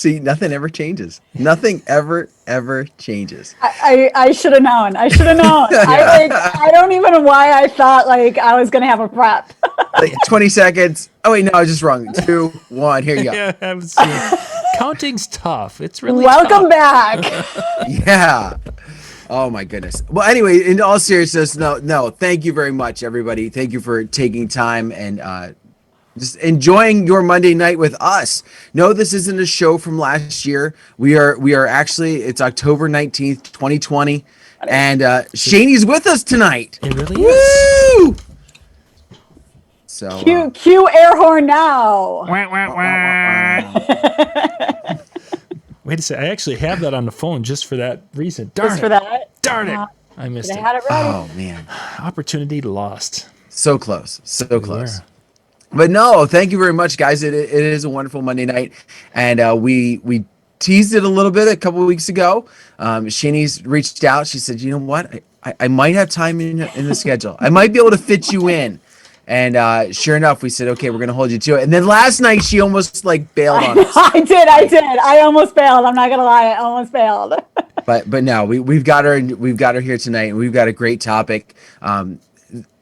See, nothing ever changes. Nothing ever changes. I should have known. I should have known. I don't even know why I thought like I was gonna have a prep. Like 20 seconds. Oh wait, no, I was just wrong. 2, 1. Here you go. Yeah, counting's tough. It's really Welcome tough. back. Yeah. Oh my goodness. Well, anyway, in all seriousness, no. Thank you very much, everybody. Thank you for taking time and just enjoying your Monday night with us. No, this isn't a show from last year. We are actually, it's October 19th, 2020. And Shani's with us tonight. It really is. Woo! So Cue air horn now. Wah, wah, wah. Wait a second. I actually have that on the phone just for that reason. Just for that? Darn it. I missed it. I had it ready. Oh man. Opportunity lost. So close. So close. But no, thank you very much, guys. It is a wonderful Monday night, and we teased it a little bit a couple of weeks ago. Shani's reached out. She said, "You know what? I might have time in the schedule. I might be able to fit you in." And sure enough, we said, "Okay, we're gonna hold you to it." And then last night, she almost like bailed on us. I did. I almost bailed. I'm not gonna lie. I almost bailed. But no, we've got her. We've got her here tonight, and we've got a great topic.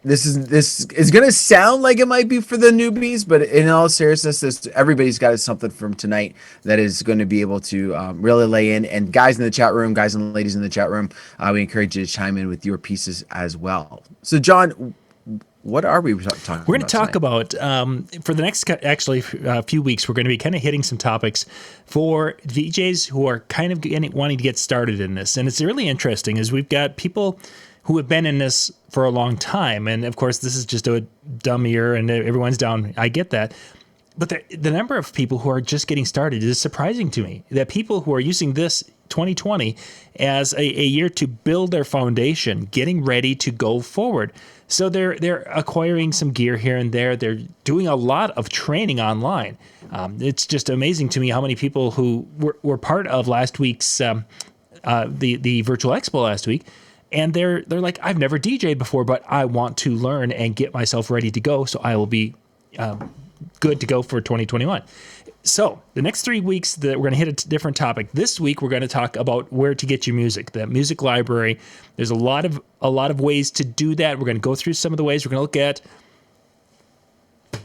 This is going to sound like it might be for the newbies, but in all seriousness, everybody's got something from tonight that is going to be able to really lay in. And guys in the chat room, guys and ladies in the chat room, we encourage you to chime in with your pieces as well. So, John, what are we talking about? We're going to talk about, for the next few weeks, we're going to be kind of hitting some topics for DJs who are kind of wanting to get started in this. And it's really interesting is we've got people who have been in this for a long time. And of course, this is just a dumb year and everyone's down. I get that. But the number of people who are just getting started is surprising to me. That people who are using this 2020 as a year to build their foundation, getting ready to go forward. So they're acquiring some gear here and there. They're doing a lot of training online. It's just amazing to me how many people who were part of last week's the virtual expo last week. And they're like, I've never DJ'd before, but I want to learn and get myself ready to go, so I will be good to go for 2021. So the next 3 weeks, we're going to hit a different topic. This week, we're going to talk about where to get your music, the music library. There's a lot of ways to do that. We're going to go through some of the ways. We're going to look at.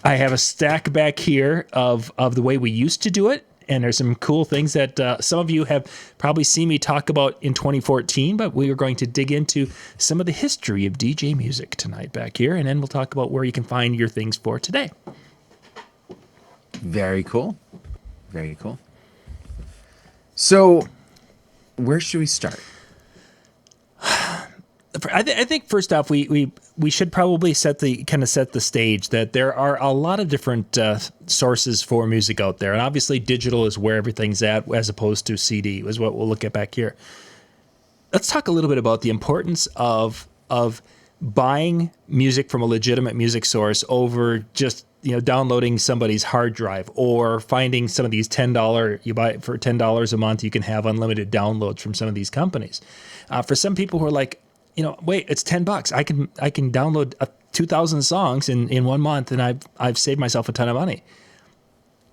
I have a stack back here of the way we used to do it. And there's some cool things that some of you have probably seen me talk about in 2014, but we are going to dig into some of the history of DJ music tonight back here, and then we'll talk about where you can find your things for today. Very cool. Very cool. So, where should we start? I think first off, we should probably set the stage that there are a lot of different sources for music out there, and obviously digital is where everything's at, as opposed to CD, is what we'll look at back here. Let's talk a little bit about the importance of buying music from a legitimate music source over just downloading somebody's hard drive, or finding some of these $10 you buy it for $10 a month. You can have unlimited downloads from some of these companies. For some people who are like, wait, it's $10. I can download 2,000 songs in 1 month, and I've saved myself a ton of money.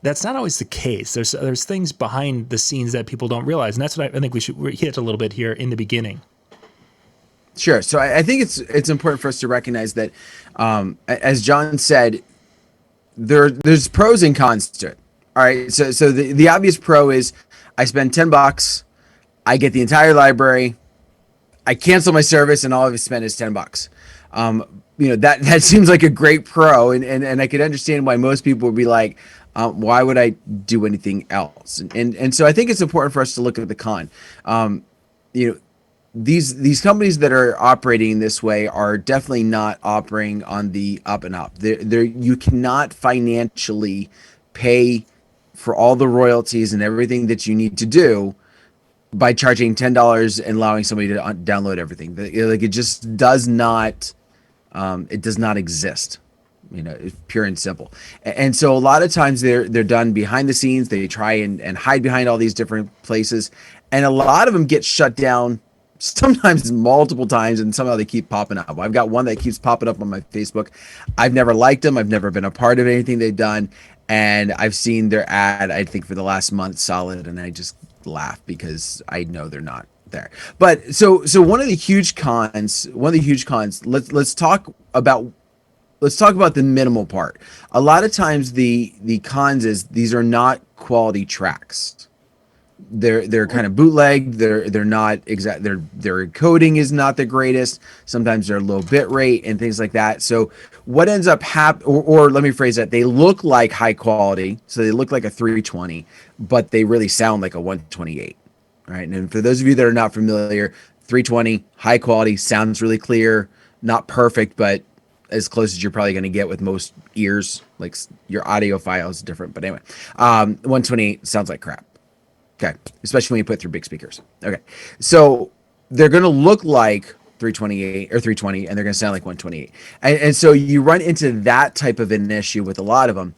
That's not always the case. There's things behind the scenes that people don't realize, and that's what I think we should hit a little bit here in the beginning. Sure. So I think it's important for us to recognize that, as John said, there's pros and cons to it. All right. So the obvious pro is I spend $10, I get the entire library, I cancel my service, and all I've spent is $10. That seems like a great pro, and I could understand why most people would be like, why would I do anything else? And so I think it's important for us to look at the con. These companies that are operating this way are definitely not operating on the up and up. You cannot financially pay for all the royalties and everything that you need to do by charging $10 and allowing somebody to download everything. Like, it just does not, it does not exist. It's pure and simple. And so a lot of times they're done behind the scenes. They try and hide behind all these different places, and a lot of them get shut down sometimes multiple times, and somehow they keep popping up. I've got one that keeps popping up on my Facebook. I've never liked them. I've never been a part of anything they've done. And I've seen their ad, I think, for the last month solid, and I just laugh because I know they're not there. But so one of the huge cons, let's talk about the minimal part. A lot of times the cons is these are not quality tracks. They're kind of bootleg. They're not exact. Their encoding is not the greatest. Sometimes they're low bit rate and things like that. So what ends up or let me phrase that, they look like high quality, so they look like a 320, but they really sound like a 128. Right. And for those of you that are not familiar, 320 high quality, sounds really clear, not perfect, but as close as you're probably going to get with most ears. Like your audio file is different, but anyway, 128 sounds like crap. Okay, especially when you put it through big speakers. Okay, so they're going to look like 328 or 320, and they're going to sound like 128. And so you run into that type of an issue with a lot of them.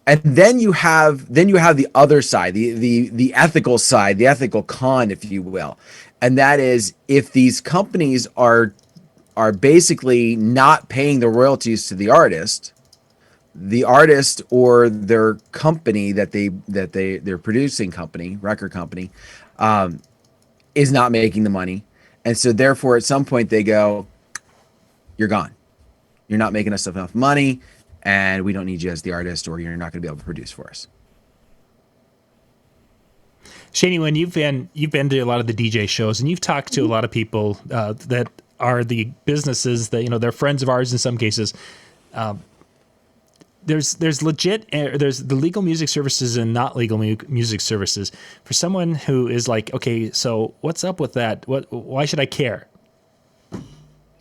And then you have the other side, the ethical side, the ethical con, if you will, and that is if these companies are basically not paying the royalties to the artist or their company their producing company, record company, is not making the money. And so therefore at some point they go, you're gone. You're not making us enough money and we don't need you as the artist, or you're not going to be able to produce for us. Shani, when you've been to a lot of the DJ shows and you've talked to a lot of people that are the businesses that, they're friends of ours in some cases, there's legit, there's the legal music services and not legal music services. For someone who is like, okay, so what's up with that? Why should I care?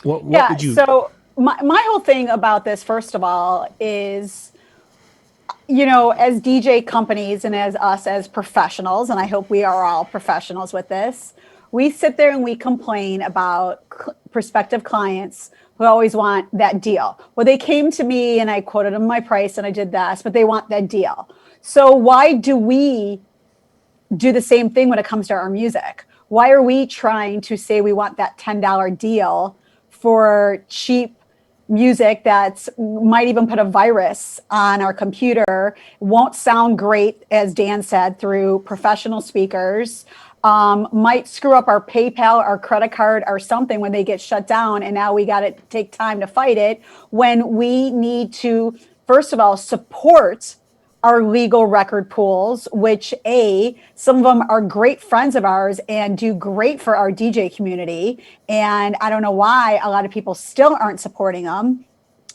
What would you? So my whole thing about this, first of all, is, as DJ companies and as us as professionals, and I hope we are all professionals with this, we sit there and we complain about prospective clients who always want that deal. Well, they came to me and I quoted them my price and I did this, but they want that deal. So why do we do the same thing when it comes to our music? Why are we trying to say we want that $10 deal for cheap music that might even put a virus on our computer, won't sound great, as Dan said, through professional speakers, might screw up our PayPal, our credit card, or something when they get shut down, and now we got to take time to fight it, when we need to, first of all, support our legal record pools, which some of them are great friends of ours and do great for our DJ community. And I don't know why a lot of people still aren't supporting them,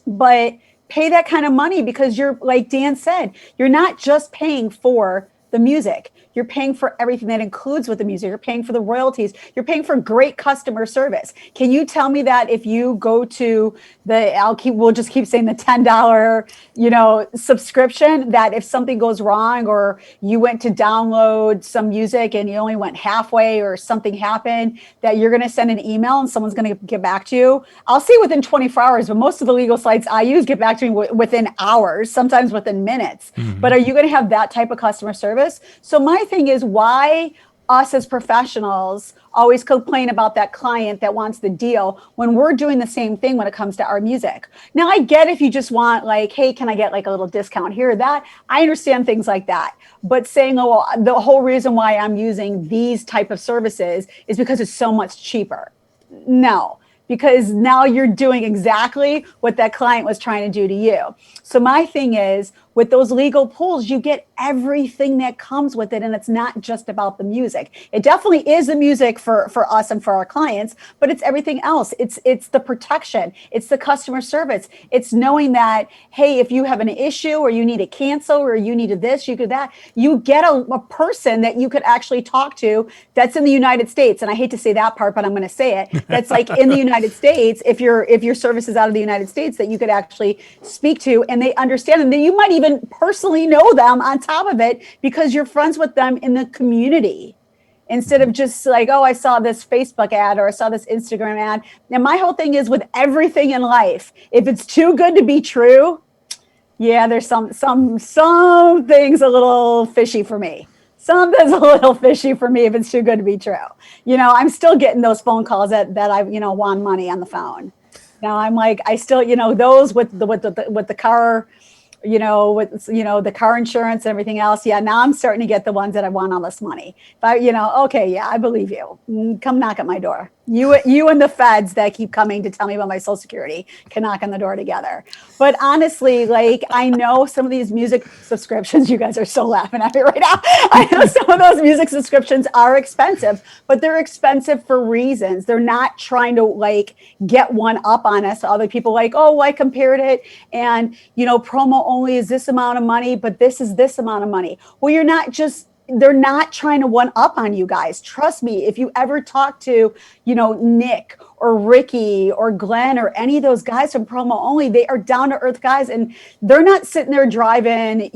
but pay that kind of money, because you're, like Dan said, you're not just paying for the music. You're paying for everything that includes with the music. You're paying for the royalties. You're paying for great customer service. Can you tell me that if you go to we'll just keep saying the $10, subscription, that if something goes wrong or you went to download some music and you only went halfway or something happened, that you're going to send an email and someone's going to get back to you? I'll say within 24 hours, but most of the legal sites I use get back to me within hours, sometimes within minutes. Mm-hmm. But are you going to have that type of customer service? So my thing is, why us as professionals always complain about that client that wants the deal when we're doing the same thing when it comes to our music? Now, I get if you just want like, hey, can I get like a little discount here or that? I understand things like that. But saying, oh, well, the whole reason why I'm using these type of services is because it's so much cheaper. No, because now you're doing exactly what that client was trying to do to you. So my thing is, with those legal pools, you get everything that comes with it. And it's not just about the music. It definitely is the music for us and for our clients, but it's everything else. It's the protection. It's the customer service. It's knowing that, hey, if you have an issue or you need to cancel or you need this, you could that, you get a person that you could actually talk to that's in the United States. And I hate to say that part, but I'm going to say it. That's like in the United States, if your service is out of the United States, that you could actually speak to and they understand. And then you might even personally know them on top of it because you're friends with them in the community, instead of just like, oh, I saw this Facebook ad or I saw this Instagram ad. And my whole thing is with everything in life, if it's too good to be true, yeah, there's some things a little fishy for me. Something's a little fishy for me if it's too good to be true. I'm still getting those phone calls that I want money on the phone. Now I'm like, I still, those with the car with, the car insurance and everything else. Yeah, now I'm starting to get the ones that I want all this money. But, okay, yeah, I believe you. Come knock at my door. You and the feds that keep coming to tell me about my Social Security can knock on the door together. But honestly, like, I know some of these music subscriptions, you guys are so laughing at me right now. I know some of those music subscriptions are expensive, but they're expensive for reasons. They're not trying to like get one up on us. Other people like, oh, well, I compared it and, promo only is this amount of money, but this is this amount of money. Well, they're not trying to one up on you guys. Trust me, if you ever talk to, Nick or Ricky or Glenn or any of those guys from Promo Only, they are down to earth guys and they're not sitting there driving,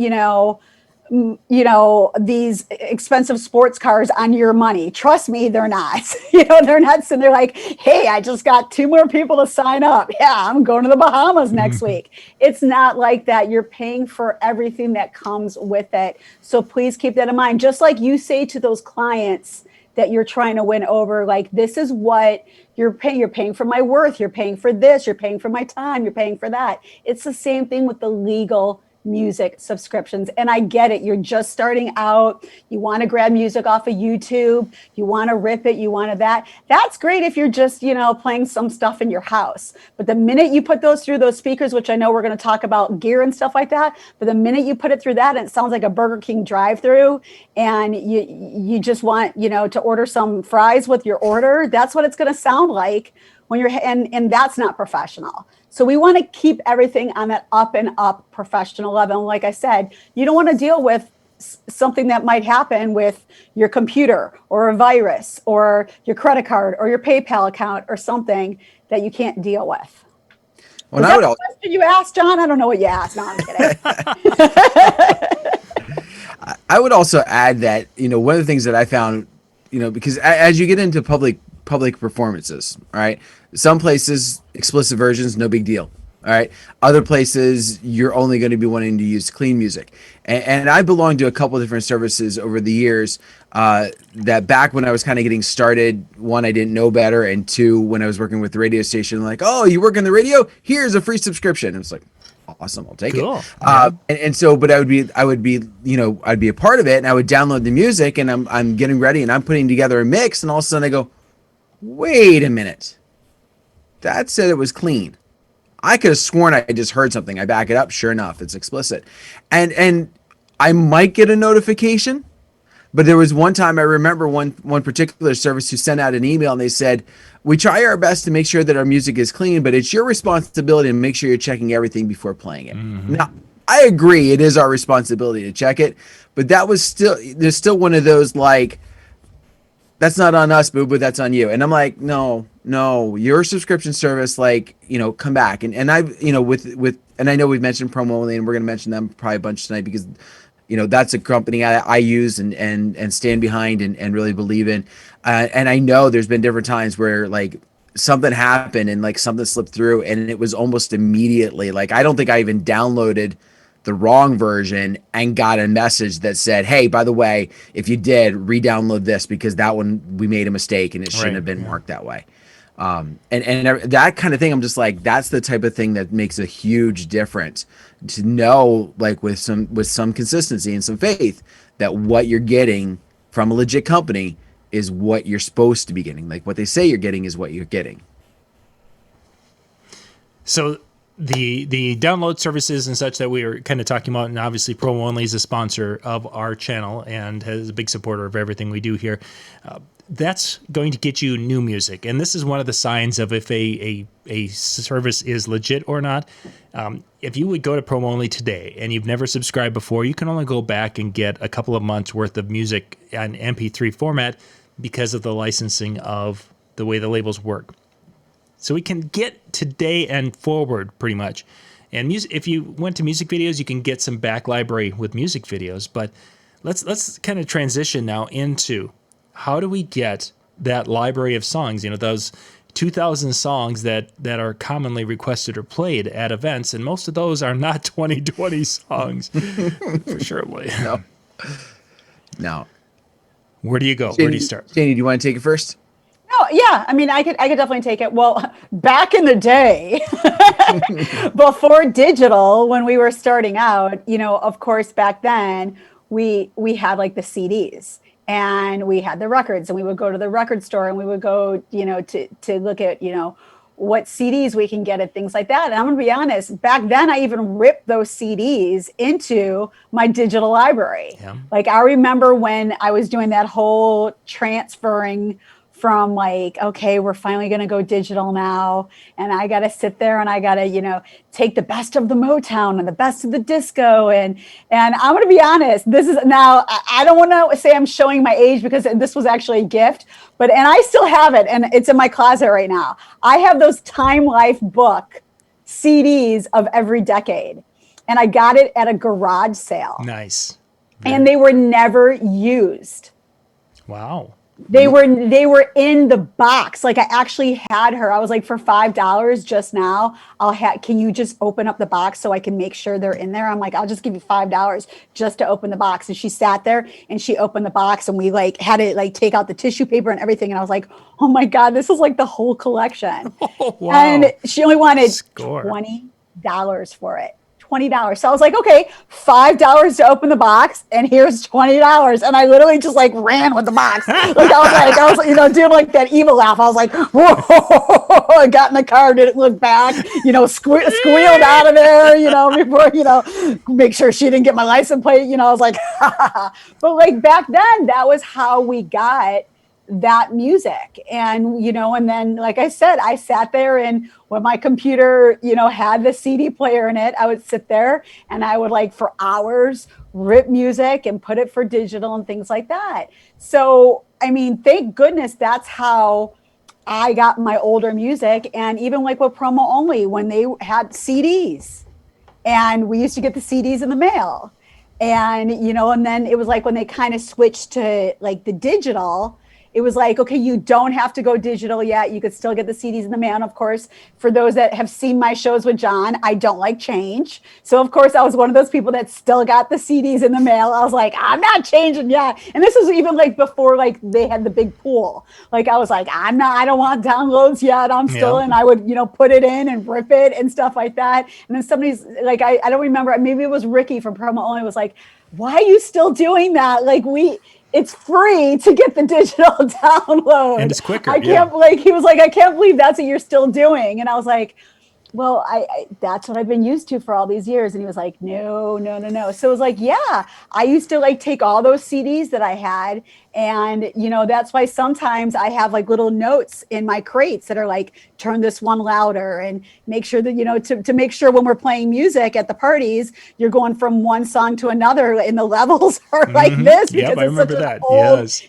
these expensive sports cars on your money. Trust me, they're not. They're not sitting there like, hey, I just got 2 more people to sign up. Yeah, I'm going to the Bahamas next week. It's not like that. You're paying for everything that comes with it. So please keep that in mind. Just like you say to those clients that you're trying to win over, like, this is what you're paying. You're paying for my worth. You're paying for this. You're paying for my time. You're paying for that. It's the same thing with the legal music subscriptions. And I get it. You're just starting out. You want to grab music off of YouTube. You want to rip it. You want to that. That's great if you're just, playing some stuff in your house. But the minute you put those through those speakers, which I know we're going to talk about gear and stuff like that, but the minute you put it through that, and it sounds like a Burger King drive-through, and you just want, to order some fries with your order, that's what it's going to sound like when you're, and that's not professional. So we want to keep everything on that up and up professional level. Like I said, you don't want to deal with something that might happen with your computer or a virus or your credit card or your PayPal account or something that you can't deal with. Well, Was that the question you asked, John? I don't know what you asked. No, I'm kidding. I would also add that, one of the things that I found, because as you get into public performances, all right, some places, explicit versions, no big deal. All right. Other places, you're only going to be wanting to use clean music. And I belonged to a couple of different services over the years that back when I was kind of getting started, one, I didn't know better. And 2, when I was working with the radio station, like, oh, you work in the radio? Here's a free subscription. And it's like, awesome, I'll take cool. it. And so, but I'd be a part of it, and I would download the music, and I'm getting ready, and I'm putting together a mix, and all of a sudden I go, wait a minute, that said it was clean. I could have sworn I just heard something. I back it up. Sure enough, it's explicit, and I might get a notification. But there was one time I remember one particular service who sent out an email and they said, we try our best to make sure that our music is clean, but it's your responsibility to make sure you're checking everything before playing it. Mm-hmm. Now, I agree it is our responsibility to check it, but there's still one of those like, that's not on us, boo, but that's on you. And I'm like, no, your subscription service, like, come back. And I, and I know we've mentioned PromoOnly and we're going to mention them probably a bunch tonight because that's a company I use and stand behind and really believe in. And I know there's been different times where like something happened and like something slipped through and it was almost immediately. Like, I don't think I even downloaded the wrong version and got a message that said, hey, by the way, if you did, re-download this because that one, we made a mistake and it shouldn't have been marked that way. And that kind of thing, I'm just like, that's the type of thing that makes a huge difference to know, like with some consistency and some faith that what you're getting from a legit company is what you're supposed to be getting. Like what they say you're getting is what you're getting. So the download services and such that we were kind of talking about, and obviously PromoOnly is a sponsor of our channel and is a big supporter of everything we do here. That's going to get you new music. And this is one of the signs of if a service is legit or not. If you would go to PromoOnly today and you've never subscribed before, you can only go back and get a couple of months worth of music in MP3 format because of the licensing of the way the labels work. So we can get today and forward pretty much. And if you went to music videos, you can get some back library with music videos. But let's kind of transition now into how do we get that library of songs, those 2,000 songs that are commonly requested or played at events. And most of those are not 2020 songs, for surely. No. Where do you go? Shani, Where do you start? Shani, do you want to take it first? No, Oh yeah, I mean, I could definitely take it. Well, back in the day, before digital, when we were starting out, of course, back then we had like the CDs and we had the records, and we would go to the record store and we would go, to look at, what CDs we can get and things like that. And I'm gonna be honest, back then I even ripped those CDs into my digital library. Yeah. Like I remember when I was doing that whole transferring from like, okay, we're finally going to go digital now. And I got to sit there and I got to, take the best of the Motown and the best of the disco. And I'm going to be honest, this is now, I don't want to say I'm showing my age because this was actually a gift, and I still have it and it's in my closet right now. I have those Time Life book CDs of every decade. And I got it at a garage sale. Nice. And they were never used. Wow. They were in the box. Like I actually had her. I was like, for $5 just now, can you just open up the box so I can make sure they're in there? I'm like, I'll just give you $5 just to open the box. And she sat there and she opened the box and we like had to like take out the tissue paper and everything. And I was like, oh my God, this is like the whole collection. Oh, wow. And she only wanted Score. $20 for it. $20. So I was like, okay, $5 to open the box, and here's $20. And I literally just like ran with the box. Like I was doing like that evil laugh. I was like, whoa! I got in the car, didn't look back, squealed out of there, before, make sure she didn't get my license plate. I was like, but like back then, that was how we got that music. And and then like I said, I sat there, and when my computer had the CD player in it, I would sit there and I would like for hours rip music and put it for digital and things like that. So I mean, thank goodness that's how I got my older music. And even like with PromoOnly, when they had CDs, and we used to get the CDs in the mail, and and then it was like when they kind of switched to like the digital, it was like, okay, you don't have to go digital yet. You could still get the CDs in the mail. And of course, for those that have seen my shows with John, I don't like change. So of course, I was one of those people that still got the CDs in the mail. I was like, I'm not changing yet. And this was even like before, like they had the big pool. Like I was like, I don't want downloads yet. I'm still, and I would, put it in and rip it and stuff like that. And then somebody's like, I don't remember, maybe it was Ricky from PromoOnly was like, why are you still doing that? Like it's free to get the digital download. And it's quicker. He was like, I can't believe that's what you're still doing. And I was like, well, I that's what I've been used to for all these years. And he was like, no. So it was like, yeah, I used to like take all those CDs that I had. And, that's why sometimes I have like little notes in my crates that are like, turn this one louder, and make sure that, to make sure when we're playing music at the parties, you're going from one song to another and the levels are like this. Because I remember that.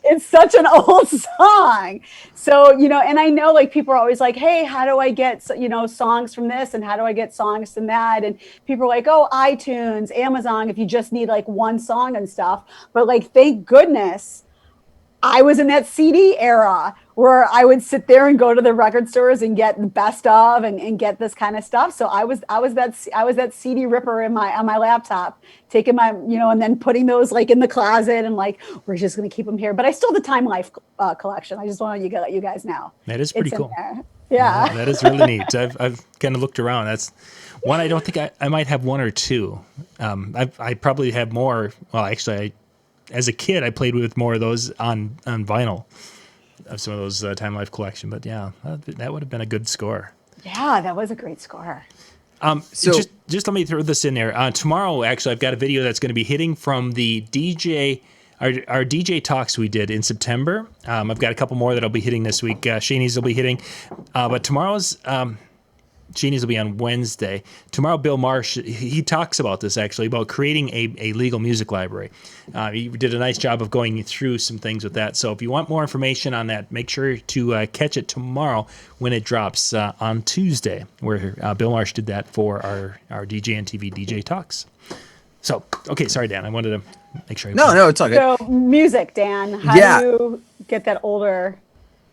It's such an old song. So, and I know like people are always like, hey, how do I get, songs from this? And how do I get songs from that? And people are like, oh, iTunes, Amazon, if you just need like one song and stuff. But like, thank goodness I was in that CD era where I would sit there and go to the record stores and get the best of and get this kind of stuff. So I was that CD ripper on my laptop, taking my, and then putting those like in the closet and like, we're just going to keep them here. But I still have the Time Life collection. I just want to let you guys know. That is pretty cool. Yeah. That is really neat. I've kind of looked around. That's one. I don't think I might have one or two. I probably have more. Well, actually, as a kid, I played with more of those on vinyl of some of those Time Life collection. But yeah, that would have been a good score. Yeah, that was a great score. So just let me throw this in there. Tomorrow, actually, I've got a video that's going to be hitting from the DJ, our DJ talks we did in September. I've got a couple more that'll be hitting this week. Shani's will be hitting, but tomorrow's. Shani's will be on Wednesday. Tomorrow, Bill Marsh, he talks about this actually, about creating a legal music library. He did a nice job of going through some things with that. So if you want more information on that, make sure to catch it tomorrow when it drops on Tuesday, where Bill Marsh did that for our DJNTV DJ Talks. So, okay, sorry, Dan. I wanted to make sure. No, it's all good. So music, Dan, how do you get that older?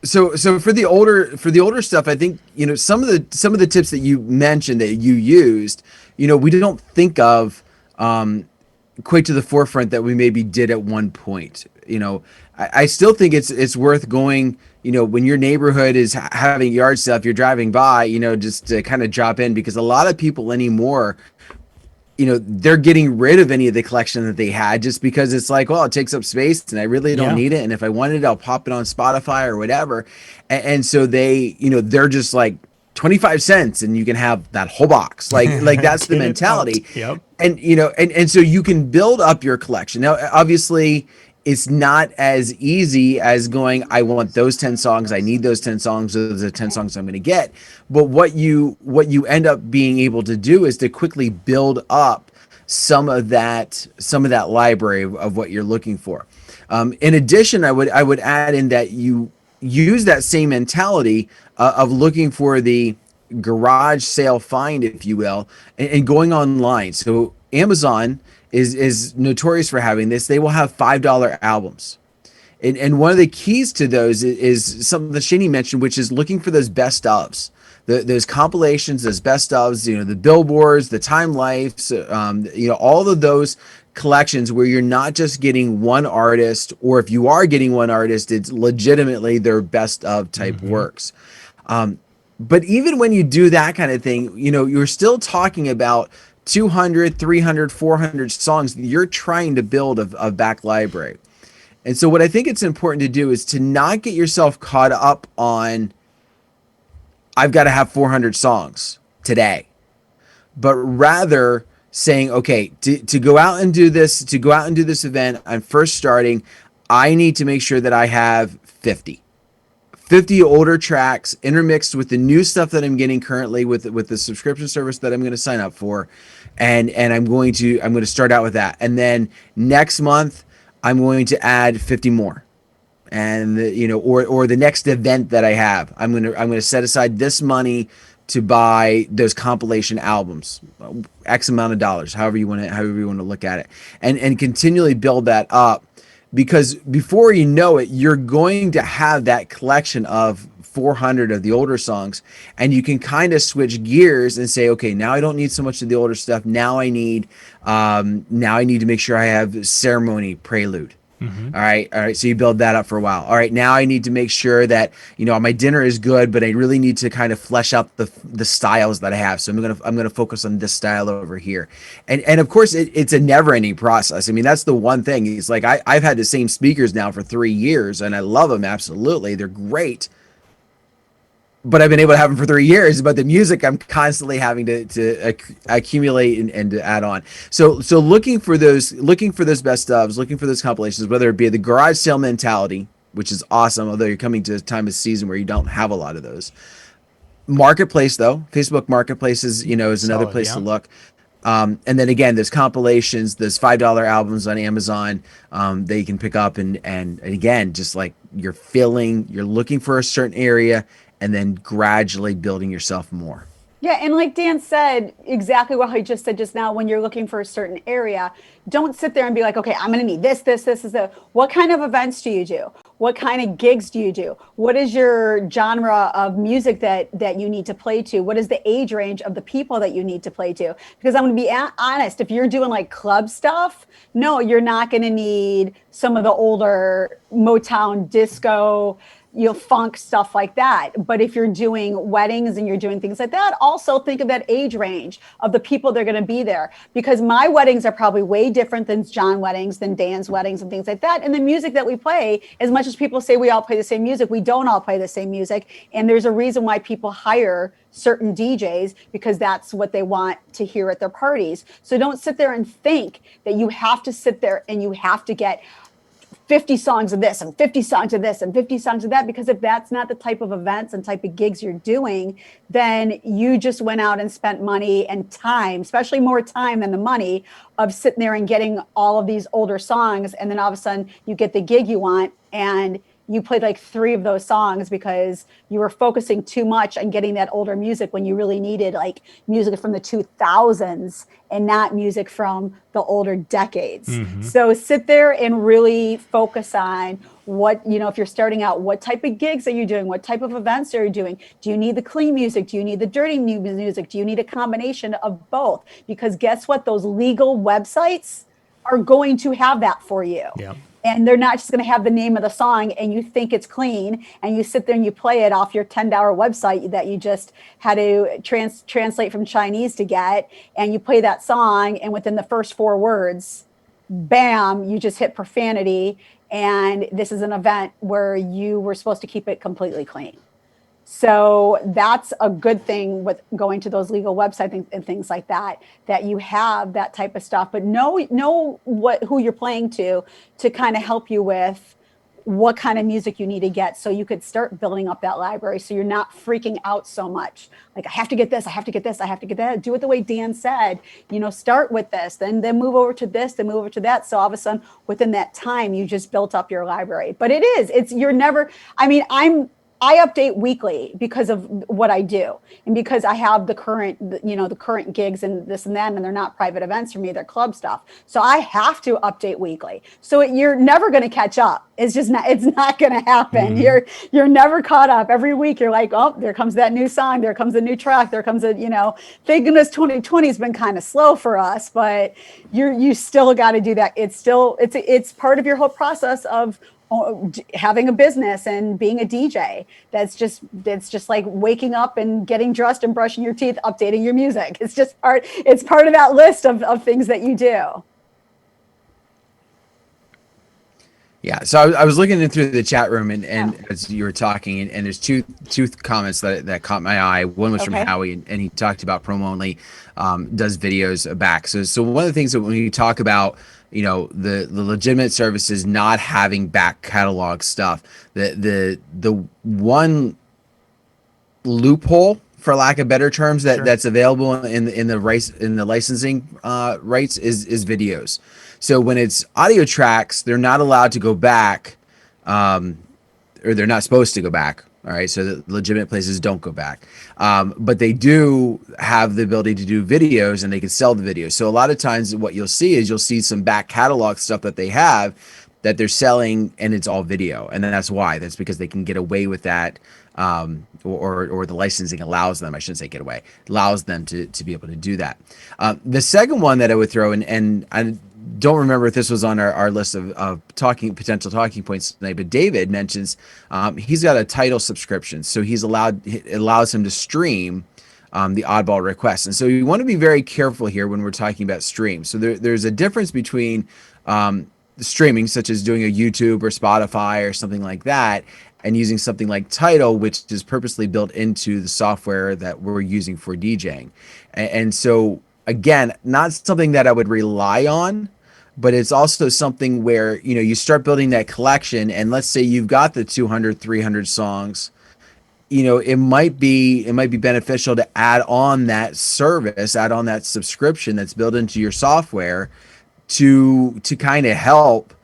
So for the older stuff, I think, some of the tips that you mentioned that you used, we don't think of, quite to the forefront that we maybe did at one point. You know, I still think it's worth going. You know, when your neighborhood is having yard sale, if you're driving by, you know, just to kind of drop in, because a lot of people anymore, you know, they're getting rid of any of the collection that they had just because it's like, well, it takes up space and I really don't Yeah. need it. And if I wanted it, I'll pop it on Spotify or whatever. And so they, you know, they're just like 25 cents and you can have that whole box. Like that's the Get it out. mentality. Yep. And, you know, and so you can build up your collection. Now, obviously, it's not as easy as going, I want those 10 songs, I need those 10 songs, those are the 10 songs I'm going to get. But what you end up being able to do is to quickly build up some of that library of what you're looking for. In addition, I would add in that you use that same mentality of looking for the garage sale find, if you will, and going online. So Amazon is notorious for having this. They will have $5 albums. And one of the keys to those is something that Shani mentioned, which is looking for those best ofs, those compilations, those best ofs, you know, the billboards, the time lives, you know, all of those collections where you're not just getting one artist, or if you are getting one artist, it's legitimately their best of type works. But even when you do that kind of thing, you know, you're still talking about 200, 300, 400 songs that you're trying to build a back library. And so what I think it's important to do is to not get yourself caught up on, I've got to have 400 songs today, but rather saying, okay, to go out and do this, event, I'm first starting, I need to make sure that I have 50 older tracks intermixed with the new stuff that I'm getting currently with the subscription service that I'm going to sign up for. And I'm going to start out with that. And then next month I'm going to add 50 more. And you know, or the next event that I have, I'm going to set aside this money to buy those compilation albums, X amount of dollars, however you want to look at it, and continually build that up. Because before you know it, you're going to have that collection of 400 of the older songs, and you can kind of switch gears and say, okay, now I don't need so much of the older stuff. Now I need to make sure I have Ceremony, Prelude. All right. So you build that up for a while. All right. Now I need to make sure that, you know, my dinner is good, but I really need to kind of flesh out the styles that I have. So I'm gonna focus on this style over here. And of course, it's a never ending process. I mean, that's the one thing. It's like I've had the same speakers now for 3 years, and I love them absolutely. They're great. But I've been able to have them for 3 years. But the music, I'm constantly having to accumulate and to add on. So looking for those best ofs, looking for those compilations, whether it be the garage sale mentality, which is awesome, although you're coming to a time of season where you don't have a lot of those. Marketplace, though, Facebook Marketplace is another Solid, place yeah. to look. And then again, there's compilations, there's $5 albums on Amazon that you can pick up, and again, just like you're looking for a certain area, and then gradually building yourself more. Yeah, and like Dan said, exactly what he just said just now, when you're looking for a certain area, don't sit there and be like, okay, I'm going to need this is the, what kind of events do you do? What kind of gigs do you do? What is your genre of music that you need to play to? What is the age range of the people that you need to play to? Because I'm going to be honest, if you're doing like club stuff, no, you're not going to need some of the older Motown disco, funk stuff like that. But if you're doing weddings and you're doing things like that, also think of that age range of the people that are going to be there. Because my weddings are probably way different than John's weddings, than Dan's weddings and things like that. And the music that we play, as much as people say we all play the same music, we don't all play the same music. And there's a reason why people hire certain DJs, because that's what they want to hear at their parties. So don't sit there and think that you have to sit there and you have to get 50 songs of this and 50 songs of this and 50 songs of that, because if that's not the type of events and type of gigs you're doing, then you just went out and spent money and time, especially more time than the money, of sitting there and getting all of these older songs. And then all of a sudden you get the gig you want, and you played like 3 of those songs because you were focusing too much on getting that older music when you really needed like music from the 2000s and not music from the older decades. So sit there and really focus on what, if you're starting out, what type of gigs are you doing? What type of events are you doing? Do you need the clean music? Do you need the dirty music? Do you need a combination of both? Because guess what? Those legal websites are going to have that for you. Yeah. And they're not just going to have the name of the song and you think it's clean and you sit there and you play it off your $10 website that you just had to translate from Chinese to get, and you play that song and within the first 4 words, bam, you just hit profanity, and this is an event where you were supposed to keep it completely clean. So that's a good thing with going to those legal websites and things like that, that you have that type of stuff, but know who you're playing to kind of help you with what kind of music you need to get, so you could start building up that library, so you're not freaking out so much. Like, I have to get this, I have to get this, I have to get that. Do it the way Dan said, start with this, then move over to this, then move over to that. So all of a sudden, within that time, you just built up your library. But you're never, I update weekly because of what I do, and because I have the current gigs and this and that, and they're not private events for me, they're club stuff. So I have to update weekly. So you're never going to catch up. It's not going to happen. You're never caught up. Every week you're like, oh, there comes that new song. There comes a new track. There comes thank goodness 2020 has been kind of slow for us, but you still got to do that. It's part of your whole process of having a business and being a DJ. That's just like waking up and getting dressed and brushing your teeth, updating your music. It's part of that list of things that you do. Yeah, so I was looking through the chat room and as you were talking, and there's two comments that caught my eye. One was from Howie, and he talked about PromoOnly does videos back. So one of the things that when you talk about the legitimate services not having back catalog stuff, the one loophole, for lack of better terms, that's available in the licensing rights is videos. So when it's audio tracks, they're not allowed to go back, or they're not supposed to go back. All right, so the legitimate places don't go back, but they do have the ability to do videos, and they can sell the videos. So a lot of times, what you'll see some back catalog stuff that they have that they're selling, and it's all video, and then that's because they can get away with that, or the licensing allows them. I shouldn't say get away, allows them to be able to do that. The second one that I would throw in, and I don't remember if this was on our list of potential talking points tonight, but David mentions he's got a Tidal subscription, so it allows him to stream the oddball requests. And so you want to be very careful here when we're talking about stream. So there's a difference between streaming, such as doing a YouTube or Spotify or something like that, and using something like Tidal, which is purposely built into the software that we're using for DJing. And so, again, not something that I would rely on, but it's also something where, you start building that collection, and let's say you've got the 200, 300 songs, it might be beneficial to add on that service, add on that subscription that's built into your software to kind of help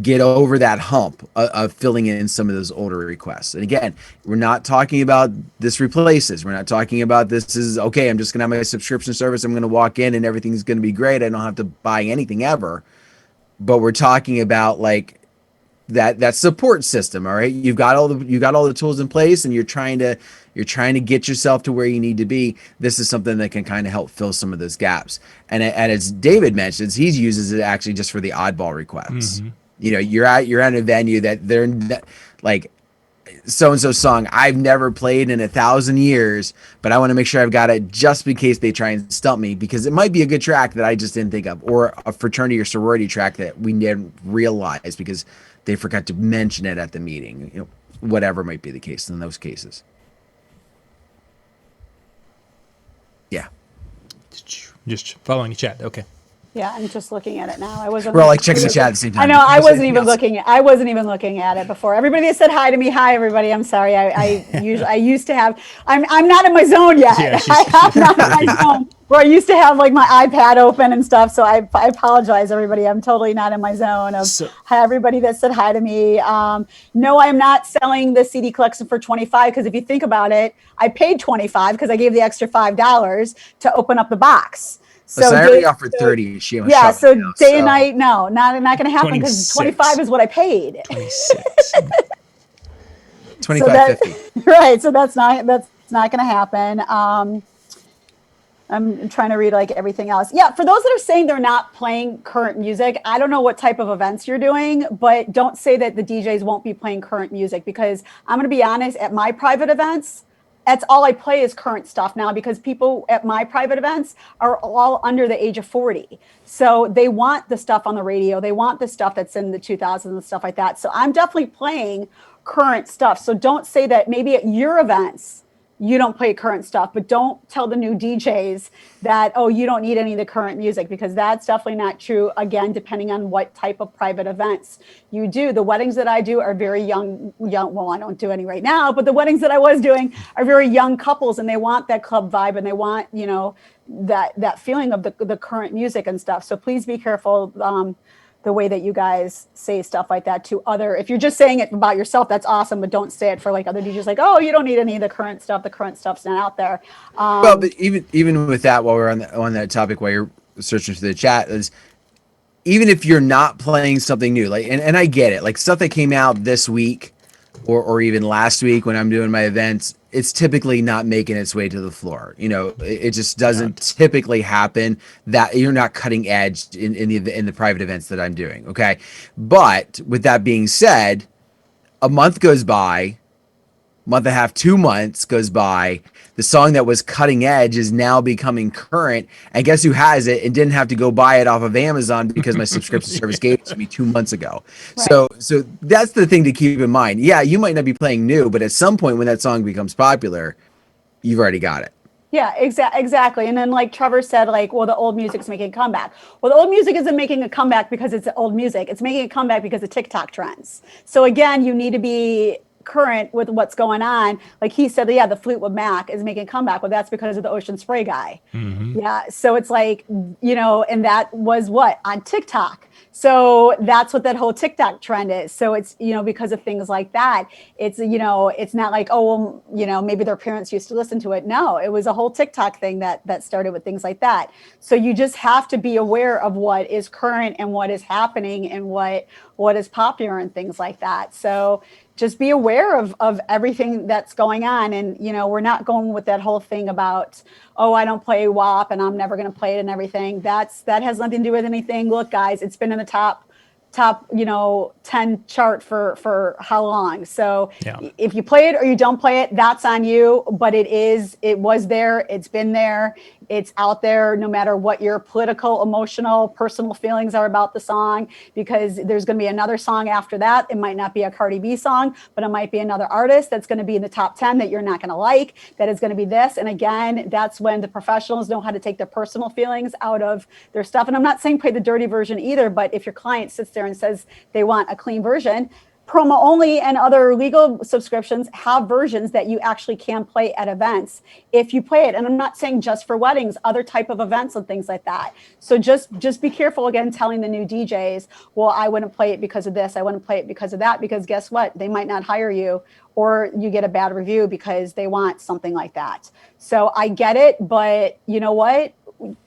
get over that hump of filling in some of those older requests. And again, we're not talking about this replaces. We're not talking about this is, okay, I'm just going to have my subscription service. I'm going to walk in and everything's going to be great. I don't have to buy anything ever. But we're talking about like that support system. All right. You've got all the tools in place, and you're trying to get yourself to where you need to be. This is something that can kind of help fill some of those gaps. And as David mentions, he uses it actually just for the oddball requests. Mm-hmm. You're at a venue that they're like, so-and-so song I've never played in 1,000 years, but I want to make sure I've got it just in case they try and stump me, because it might be a good track that I just didn't think of, or a fraternity or sorority track that we didn't realize because they forgot to mention it at the meeting, whatever might be the case in those cases. Yeah. Just following the chat. Okay. Yeah, I'm just looking at it now. We're all like checking the chat at the same time. I know. I wasn't even looking at it before. Everybody that said hi to me, hi everybody. I'm sorry. I used to have. I'm not in my zone yet. Yeah, I'm not in my zone where I used to have like my iPad open and stuff. So I apologize, everybody. I'm totally not in my zone of everybody that said hi to me. No, I'm not selling the CD collection for $25, because if you think about it, I paid $25 because I gave the extra $5 to open up the box. So I already offered 30. So day and night, no, not going to happen, because 25 is what I paid. 26. 25.50. Right. So that's not going to happen. I'm trying to read like everything else. Yeah, for those that are saying they're not playing current music, I don't know what type of events you're doing, but don't say that the DJs won't be playing current music, because I'm going to be honest, at my private events, that's all I play is current stuff now, because people at my private events are all under the age of 40. So they want the stuff on the radio. They want the stuff that's in the 2000s and stuff like that. So I'm definitely playing current stuff. So don't say that maybe at your events you don't play current stuff, but don't tell the new DJs that, oh, you don't need any of the current music, because that's definitely not true. Again, depending on what type of private events you do. The weddings that I do are very young, well, I don't do any right now, but the weddings that I was doing are very young couples, and they want that club vibe, and they want, that feeling of the current music and stuff. So please be careful the way that you guys say stuff like that to other, if you're just saying it about yourself, that's awesome, but don't say it for like other DJs, like, oh, you don't need any of the current stuff's not out there. Well, but even with that, while we're on that topic, while you're searching through the chat, is even if you're not playing something new, like, and I get it, like stuff that came out this week or even last week when I'm doing my events, it's typically not making its way to the floor. It just doesn't typically happen. That you're not cutting edge in the private events that I'm doing. Okay. But with that being said, a month goes by, month and a half, 2 months goes by. The song that was cutting edge is now becoming current. And guess who has it and didn't have to go buy it off of Amazon because my subscription service gave it to me 2 months ago. Right. So that's the thing to keep in mind. Yeah, you might not be playing new, but at some point when that song becomes popular, you've already got it. Yeah, exactly. And then like Trevor said, like, well, the old music's making a comeback. Well, the old music isn't making a comeback because it's old music. It's making a comeback because of TikTok trends. So again, you need to be current with what's going on. Like he said, yeah, the Fleetwood Mac is making a comeback. Well, that's because of the Ocean Spray guy. Mm-hmm. Yeah. So it's like, and that was what on TikTok. So that's what that whole TikTok trend is. So it's, because of things like that, it's, it's not like, oh, well, maybe their parents used to listen to it. No, it was a whole TikTok thing that started with things like that. So you just have to be aware of what is current and what is happening and what is popular and things like that. So just be aware of everything that's going on. And, we're not going with that whole thing about, oh, I don't play WAP and I'm never going to play it and everything. That has nothing to do with anything. Look, guys, it's been in the top 10 chart for how long. So if you play it or you don't play it, that's on you, but it was there. It's been there. It's out there no matter what your political, emotional, personal feelings are about the song, because there's going to be another song after that. It might not be a Cardi B song, but it might be another artist that's going to be in the top 10 that you're not going to like, that is going to be this. And again, that's when the professionals know how to take their personal feelings out of their stuff. And I'm not saying play the dirty version either, but if your client sits there and says they want a clean version, PromoOnly and other legal subscriptions have versions that you actually can play at events if you play it. And I'm not saying just for weddings, other type of events and things like that. So just be careful, again, telling the new DJs, well, I wouldn't play it because of this, I wouldn't play it because of that, because guess what? They might not hire you, or you get a bad review because they want something like that. So I get it, but you know what?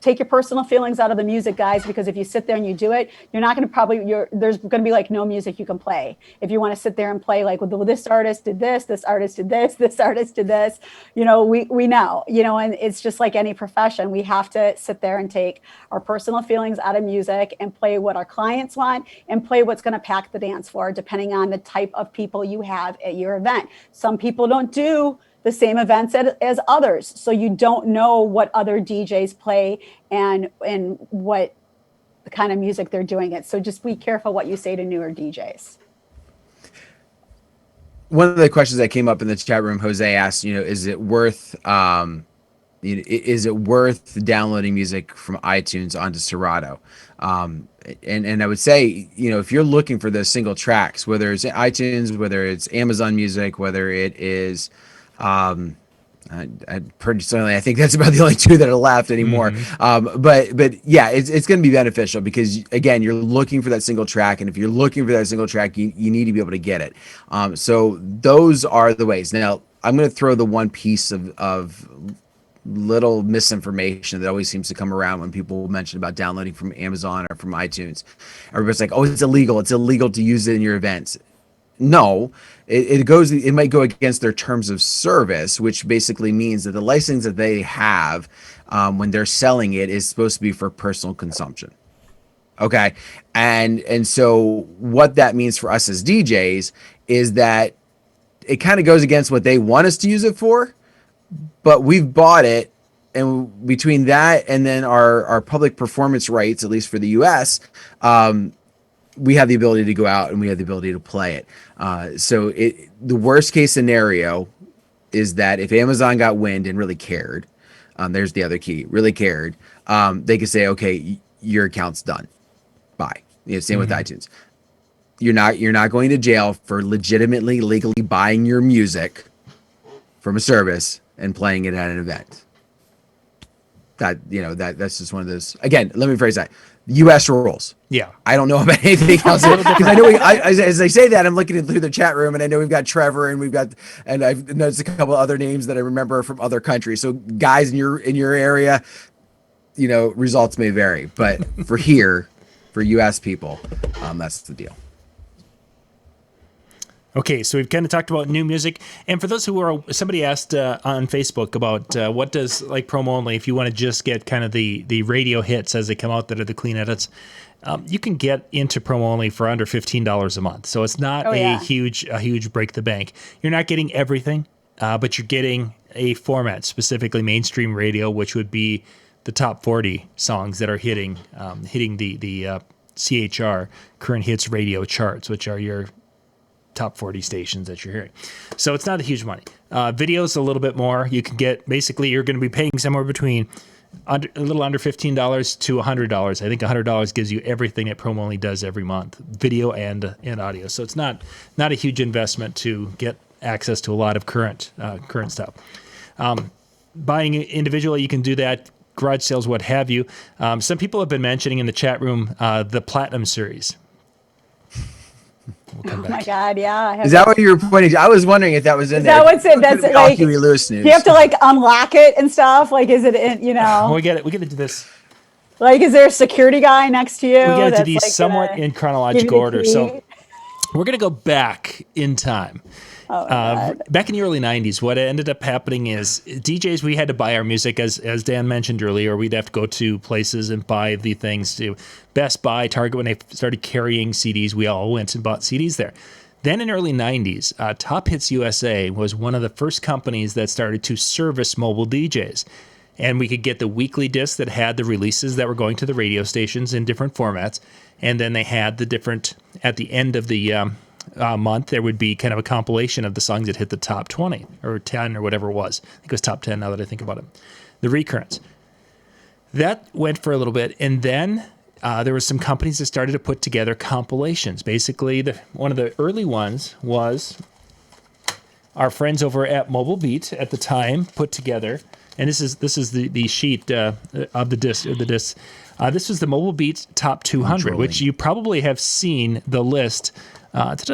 Take your personal feelings out of the music, guys, because if you sit there and you do it, you're not going to there's going to be like no music you can play. If you want to sit there and play like, well, this artist did this artist did this artist did this, we know, and it's just like any profession. We have to sit there and take our personal feelings out of music and play what our clients want and play what's going to pack the dance floor, depending on the type of people you have at your event. Some people don't do the same events as others. So you don't know what other DJs play and what the kind of music they're doing it. So just be careful what you say to newer DJs. One of the questions that came up in the chat room, Jose asked, is it worth downloading music from iTunes onto Serato? And I would say, if you're looking for those single tracks, whether it's iTunes, whether it's Amazon Music, whether it is, personally, I think that's about the only two that are left anymore. Mm-hmm. But yeah, it's going to be beneficial because, again, you're looking for that single track. And if you're looking for that single track, you need to be able to get it. So those are the ways. Now, I'm going to throw the one piece of little misinformation that always seems to come around when people mention about downloading from Amazon or from iTunes. Everybody's like, oh, it's illegal to use it in your events. No, it might go against their terms of service, which basically means that the license that they have when they're selling it is supposed to be for personal consumption. Okay. And so what that means for us as DJs is that it kind of goes against what they want us to use it for, but we've bought it. And between that and then our public performance rights, at least for the US, we have the ability to go out and we have the ability to play it. So the worst case scenario is that if Amazon got wind and really cared, there's the other key, really cared, they could say, okay, your account's done. Bye. Same with iTunes. You're not going to jail for legitimately, legally buying your music from a service and playing it at an event. That's just one of those. Again, let me phrase that. U.S. rules. Yeah. I don't know about anything else because I know as I say that, I'm looking through the chat room and I know we've got Trevor and I've noticed a couple other names that I remember from other countries. So guys in your area, results may vary, but for U.S. people, that's the deal. Okay, so we've kind of talked about new music, and for those somebody asked on Facebook about what does like PromoOnly, if you want to just get kind of the radio hits as they come out that are the clean edits, you can get into PromoOnly for under $15 a month. So it's not a huge break the bank. You're not getting everything, but you're getting a format, specifically mainstream radio, which would be the top 40 songs that are hitting the CHR current hits radio charts, which are your top 40 stations that you're hearing. So it's not a huge money. Videos a little bit more. You can get, basically you're going to be paying somewhere between a little under $15 to $100. I think $100 gives you everything that PromoOnly does every month, video and audio. So it's not a huge investment to get access to a lot of current stuff. Buying individually, you can do that. Garage sales, what have you. Some people have been mentioning in the chat room the Platinum Series. We'll my God, yeah. Is that what you were pointing to? I was wondering if that was in there. Is that what's it? That's like Huey Lewis news. You have to like unlock it and stuff. Like, is it in? We get to do this. Like, is there a security guy next to you? We get to do these somewhat in chronological order. So we're gonna go back in time. Back in the early 90s, what ended up happening is DJs, we had to buy our music, as Dan mentioned earlier. We'd have to go to places and buy the things to Best Buy, Target. When they started carrying CDs, we all went and bought CDs there. Then in early 90s, Top Hits USA was one of the first companies that started to service mobile DJs. And we could get the weekly discs that had the releases that were going to the radio stations in different formats. And then they had the different, at the end of the month, there would be kind of a compilation of the songs that hit the top 20 or 10 or whatever it was. I think it was top 10 now that I think about it. The recurrence. That went for a little bit, and then there were some companies that started to put together compilations. Basically, one of the early ones was our friends over at Mobile Beat at the time put together, and this is the sheet of the disc. This was the Mobile Beat Top 200, which you probably have seen the list. These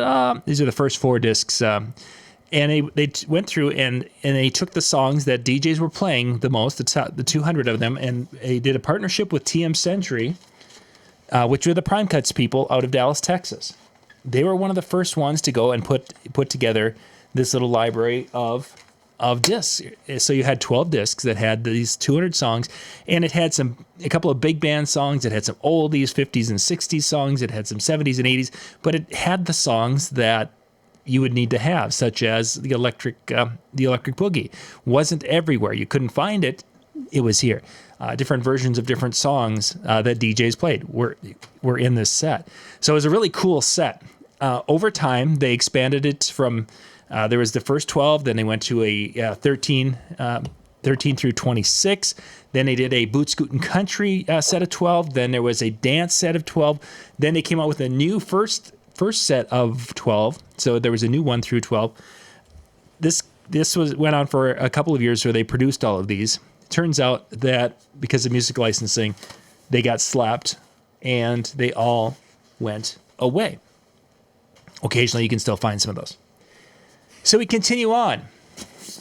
are the first 4 discs. And they went through and they took the songs that DJs were playing the most, the 200 of them, and they did a partnership with TM Century, which were the Prime Cuts people out of Dallas, Texas. They were one of the first ones to go and put together this little library of discs. So you had 12 discs that had these 200 songs, and it had a couple of big band songs. It had some oldies, 50s and 60s songs. It had some 70s and 80s, but it had the songs that you would need to have, such as the Electric Boogie. Wasn't everywhere. You couldn't find it. It was here. Different versions of different songs that DJs played were in this set. So it was a really cool set. Over time, they expanded it from there was the first 12, then they went to a 13 through 26. Then they did a Boot Scootin' Country set of 12. Then there was a dance set of 12. Then they came out with a new first set of 12. So there was a new 1 through 12. This went on for a couple of years where they produced all of these. It turns out that because of music licensing, they got slapped and they all went away. Occasionally, you can still find some of those. So we continue on.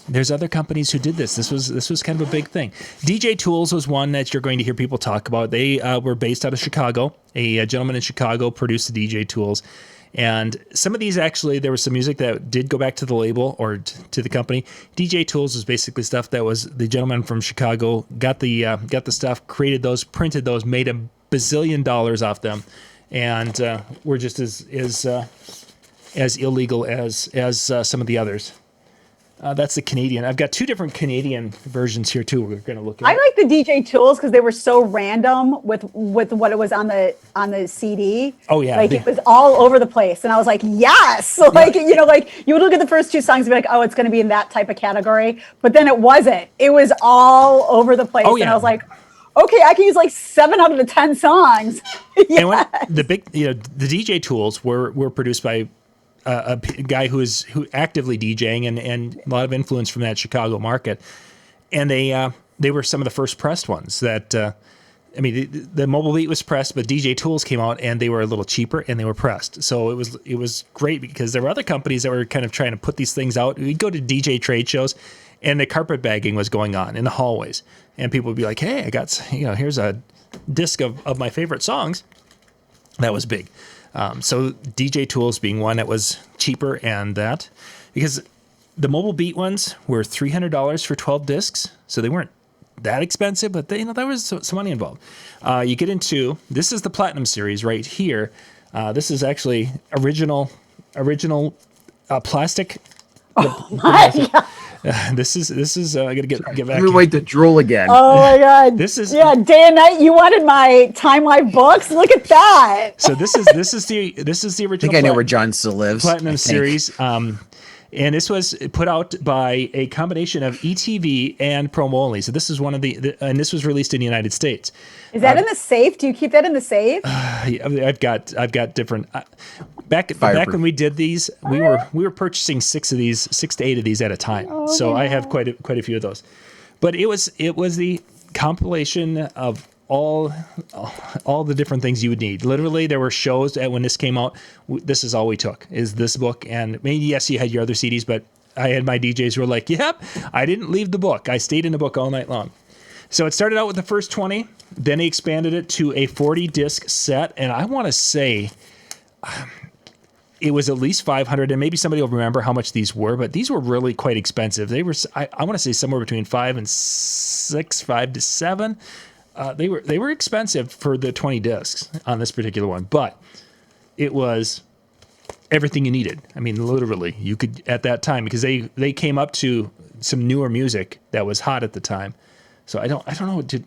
There's other companies who did this. This was kind of a big thing. DJ Tools was one that you're going to hear people talk about. They were based out of Chicago. A gentleman in Chicago produced the DJ Tools. And some of these actually, there was some music that did go back to the label or to the company. DJ Tools was basically stuff that was the gentleman from Chicago got the stuff, created those, printed those, made $1 bazillion off them, and were just as illegal as some of the others. That's the Canadian. I've got 2 different Canadian versions here too. We're going to look at. I like the DJ Tools because they were so random with what it was on the CD. Oh yeah, like it was all over the place, and I was like, yes, like you know, like you would look at the first 2 songs and be like, oh, it's going to be in that type of category, but then it wasn't. It was all over the place, and I was like, okay, I can use like 7 out of the 10 songs. Yes. And when the DJ Tools were produced by a guy who actively DJing and a lot of influence from that Chicago market, and they were some of the first pressed ones. That I mean, the Mobile Beat was pressed, but DJ Tools came out and they were a little cheaper and they were pressed. So it was great because there were other companies that were kind of trying to put these things out. We'd go to DJ trade shows, and the carpet bagging was going on in the hallways, and people would be like, "Hey, I got here's a disc of my favorite songs." That was big. So DJ Tools being one that was cheaper, and that because the Mobile Beat ones were $300 for 12 discs, so they weren't that expensive, but there was some money involved. You get into, this is the Platinum series right here. This is actually original plastic. Oh my God. This is I gotta get back. Let me wait to drool again. Oh my God. This is day and night. You wanted my Time Life books. Look at that. So this is the original. I think I know where John still lives. Platinum series. And this was put out by a combination of ETV and PromoOnly. So this is one of and this was released in the United States. Is that in the safe? Do you keep that in the safe? I've got different. Back when we did these, we were purchasing 6 to 8 of these at a time. So I have quite a few of those. But it was the compilation of all the different things you would need. Literally, there were shows that when this came out, this is all we took, is this book. And maybe, yes, you had your other CDs, but I had my DJs who were like, yep, I didn't leave the book. I stayed in the book all night long. So it started out with the first 20, then he expanded it to a 40-disc set, and I want to say it was at least 500, and maybe somebody will remember how much these were, but these were really quite expensive. They were, I want to say, somewhere between 5 and 6, 5 to 7. They were expensive for the 20 discs on this particular one, but it was everything you needed. I mean, literally, you could at that time, because they came up to some newer music that was hot at the time. So I don't know what to.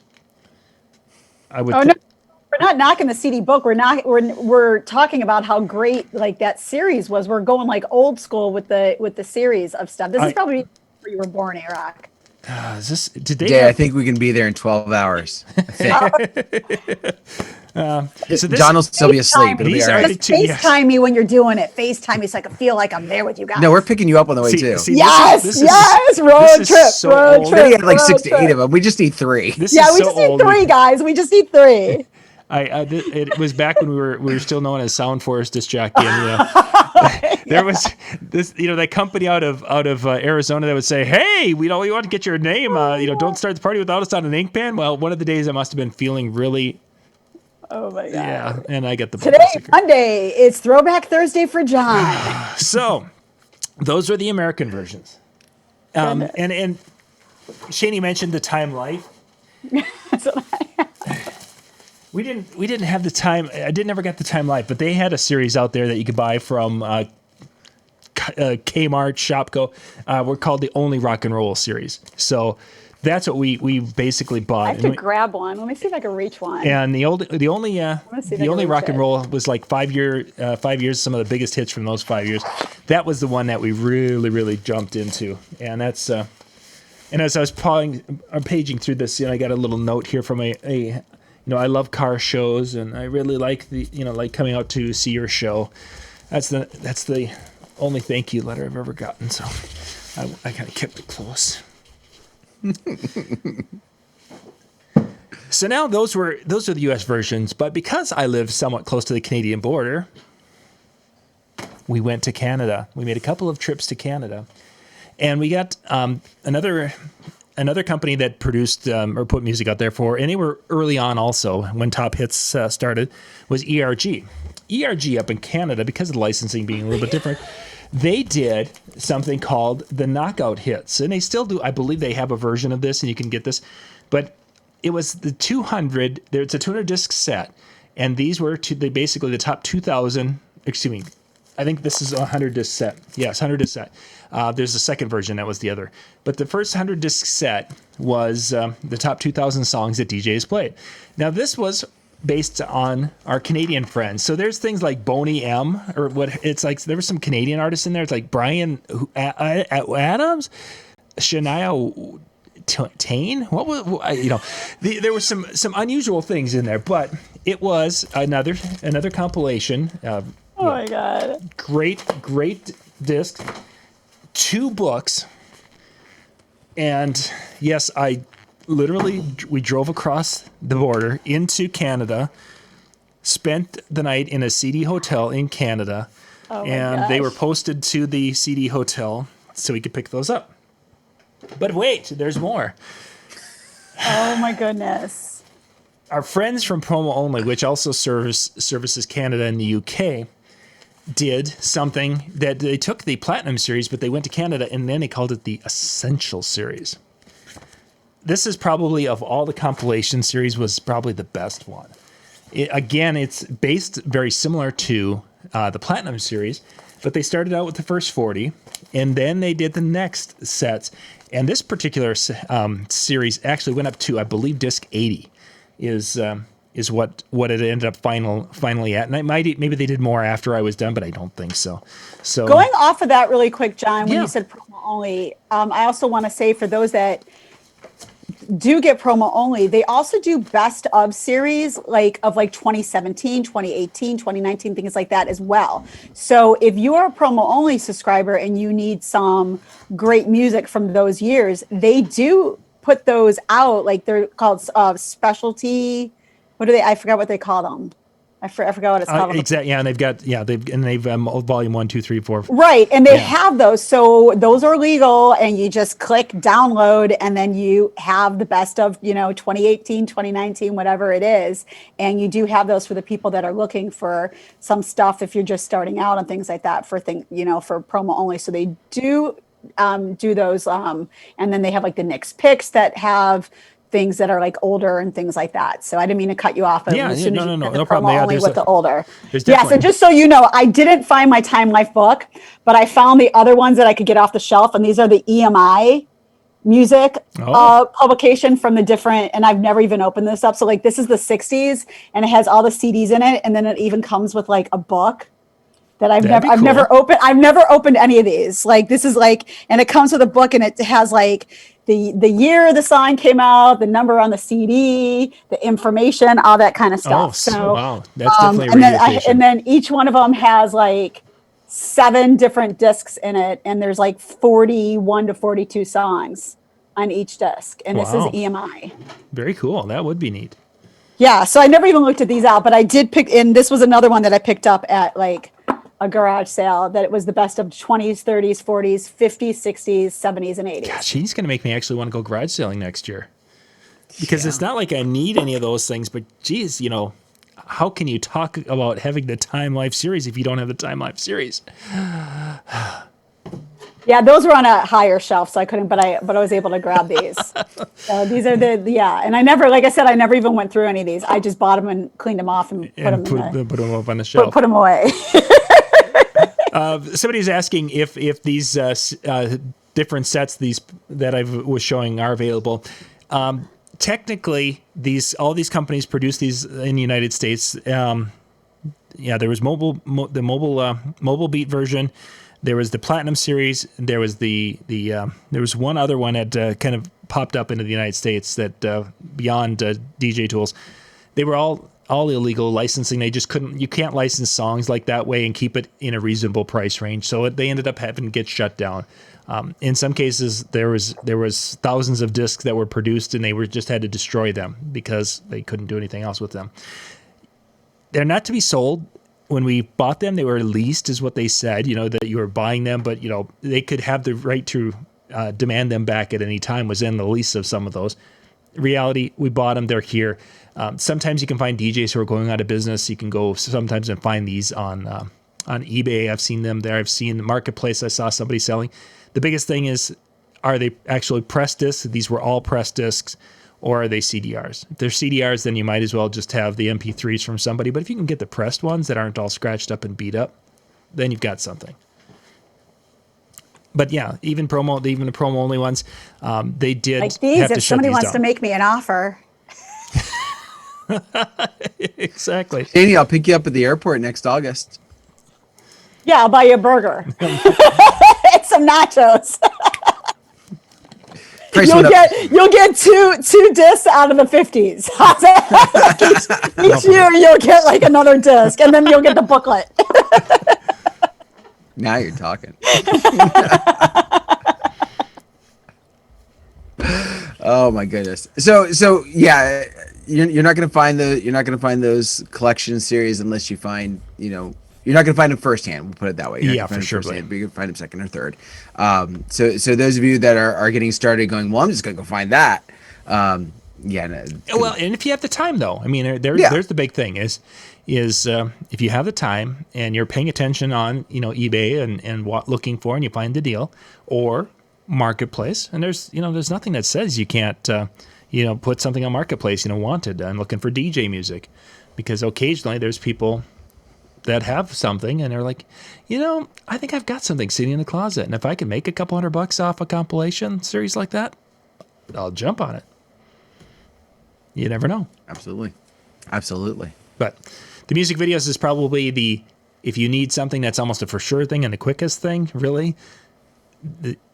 I would. No, we're not knocking the CD book. We're talking about how great like that series was. We're going like old school with the series of stuff. This is probably where you were born, A-Rock. Is this today? Yeah, I think we can be there in 12 hours. I think. So John will still be asleep. It'll be These all are right. the Just two. FaceTime me when you're doing it. FaceTime me so I can feel like I'm there with you guys. No, we're picking you up on the way too. Yes, this yes, road this is trip, so road old. trip. We had like road 6 to 8 trip. of them. We just need 3. This Yeah, is we so just need old. 3, guys. We just need 3. It was back when we were still known as Sound Forest Disc Jockey, and there was this that company out of Arizona that would say, "Hey, we want to get your name. Don't start the party without us on an ink pen." Well, one of the days I must have been feeling really. Oh my God. Yeah, and I get the Today, Monday, it's Throwback Thursday for John. So, those are the American versions. And Shani mentioned the Time Life. That's what We didn't have the time. I never got the Time Life, but they had a series out there that you could buy from Kmart, Shopko. We're called the Only Rock and Roll series. So that's what we basically bought. I have to grab one. Let me see if I can reach one. And the only rock and roll was like 5 years. Some of the biggest hits from those 5 years. That was the one that we really jumped into, and that's. And as I was paging through this, I got a little note here from a I love car shows, and I really like like coming out to see your show. That's the only thank you letter I've ever gotten. So I kind of kept it close. So now those are the U.S. versions, but because I live somewhat close to the Canadian border, we went to Canada. We made a couple of trips to Canada, and we got another company that produced or put music out there for, and they were early on also when Top Hits started, was ERG. ERG up in Canada, because of the licensing being a little bit different, they did something called the Knockout Hits. And they still do. I believe they have a version of this, and you can get this. But it was the 200. It's a 200 disc set. And these were basically the top 2,000. Excuse me. I think this is a 100 disc set. Yes, 100 disc set. There's a second version. That was the other. But the first 100 disc set was the top 2,000 songs that DJs played. Now, this was based on our Canadian friends. So there's things like Boney M, or what it's like. There were some Canadian artists in there. It's like Brian Adams, Shania Tane. What was there were some unusual things in there, but it was another compilation. Oh my God! Great disc. 2 books, and yes, we drove across the border into Canada, spent the night in a CD hotel in Canada, and they were posted to the CD hotel so we could pick those up. But wait, there's more. Oh my goodness. Our friends from PromoOnly, which also services Canada and the UK, did something that they took the Platinum series, but they went to Canada and then they called it the Essential series. This is probably, of all the compilation series, was probably the best one. It's based very similar to the Platinum series, but they started out with the first 40, and then they did the next sets. And this particular series actually went up to, I believe, disc 80 is what it ended up finally at. And maybe they did more after I was done, but I don't think so. So going off of that really quick, John, when you said promo only, I also want to say for those that do get promo only, they also do best of series of 2017, 2018, 2019, things like that as well. So if you're a promo only subscriber and you need some great music from those years, they do put those out. Like they're called specialty. What do they? I forgot what they call them. I forgot what it's called. Exactly. Yeah, and they've volume 1, 2, 3, 4. Right, and they have those. So those are legal, and you just click download, and then you have the best of 2018, 2019, whatever it is, and you do have those for the people that are looking for some stuff if you're just starting out and things like that for promo only. So they do those, and then they have like the Knicks picks that have things that are like older and things like that. So I didn't mean to cut you off. But No problem. Only with the older. Yes, and just so you know, I didn't find my Time Life book, but I found the other ones that I could get off the shelf, and these are the EMI music publication from the different, and I've never even opened this up. So like this is the 60s, and it has all the CDs in it, and then it even comes with like a book that I've never opened any of these. Like this is like, and it comes with a book, and it has like the year the song came out, the number on the CD, the information, all that kind of stuff. Wow, that's definitely and then each one of them has like 7 different discs in it, and there's like 41 to 42 songs on each disc, and this is EMI. Very cool. That would be neat. Yeah, so I never even looked at these out, but I did pick, and this was another one that I picked up at like a garage sale, that it was the best of 20s, 30s, 40s, 50s, 60s, 70s, and 80s. Gosh, she's going to make me actually want to go garage selling next year. Because it's not like I need any of those things, but geez, how can you talk about having the Time Life series if you don't have the Time Life series? Yeah, those were on a higher shelf, so I couldn't, but I was able to grab these. So these are and I never, like I said, I never even went through any of these. I just bought them and cleaned them off and put them up on the shelf. Put them away. Somebody's asking if these different sets that I was showing are available. Technically, all these companies produce these in the United States. There was the mobile beat version. There was the Platinum series. There was there was one other one that kind of popped up into the United States that beyond DJ Tools. They were all illegal licensing. They just couldn't. You can't license songs like that way and keep it in a reasonable price range. So they ended up having to get shut down. In some cases, there was thousands of discs that were produced, and they just had to destroy them because they couldn't do anything else with them. They're not to be sold. When we bought them, they were leased, is what they said. That you were buying them, but they could have the right to demand them back at any time. Was in the lease of some of those. reality, we bought them. They're here. Sometimes you can find DJs who are going out of business. You can go sometimes and find these on eBay. I've seen them there. I've seen the marketplace. I saw somebody selling. The biggest thing is, are they actually pressed discs? These were all pressed discs, or are they CDRs? If they're CDRs, then you might as well just have the MP3s from somebody. But if you can get the pressed ones that aren't all scratched up and beat up, then you've got something. But yeah, even the promo-only ones, they did like these, have to if shut somebody these wants down. to make me an offer. Exactly. Shani, I'll pick you up at the airport next August. Yeah, I'll buy you a burger and some nachos. Price You'll went up. get two discs out of the 50s. How's that? Like each year you'll get like another disc, and then you'll get the booklet. Now you're talking. Oh my goodness. So yeah, you're not gonna find those collection series unless you find, you're not gonna find them firsthand. We'll put it that way. You're not Yeah, gonna find for them sure, firsthand, Blaine. but you can find them second or third. So those of you that are getting started, going, well, I'm just gonna go find that. Yeah. No, Well, and if you have the time, though, I mean, Yeah. there's the big thing is if you have the time and you're paying attention on eBay and what looking for, and you find the deal, or marketplace, and there's nothing that says you can't put something on marketplace. Wanted. I'm looking for DJ music, because occasionally there's people that have something and they're like, I think I've got something sitting in the closet, and if I can make a couple $100 off a compilation series like that, I'll jump on it. You never know. Absolutely. But the music videos is probably if you need something that's almost a for sure thing and the quickest thing, really,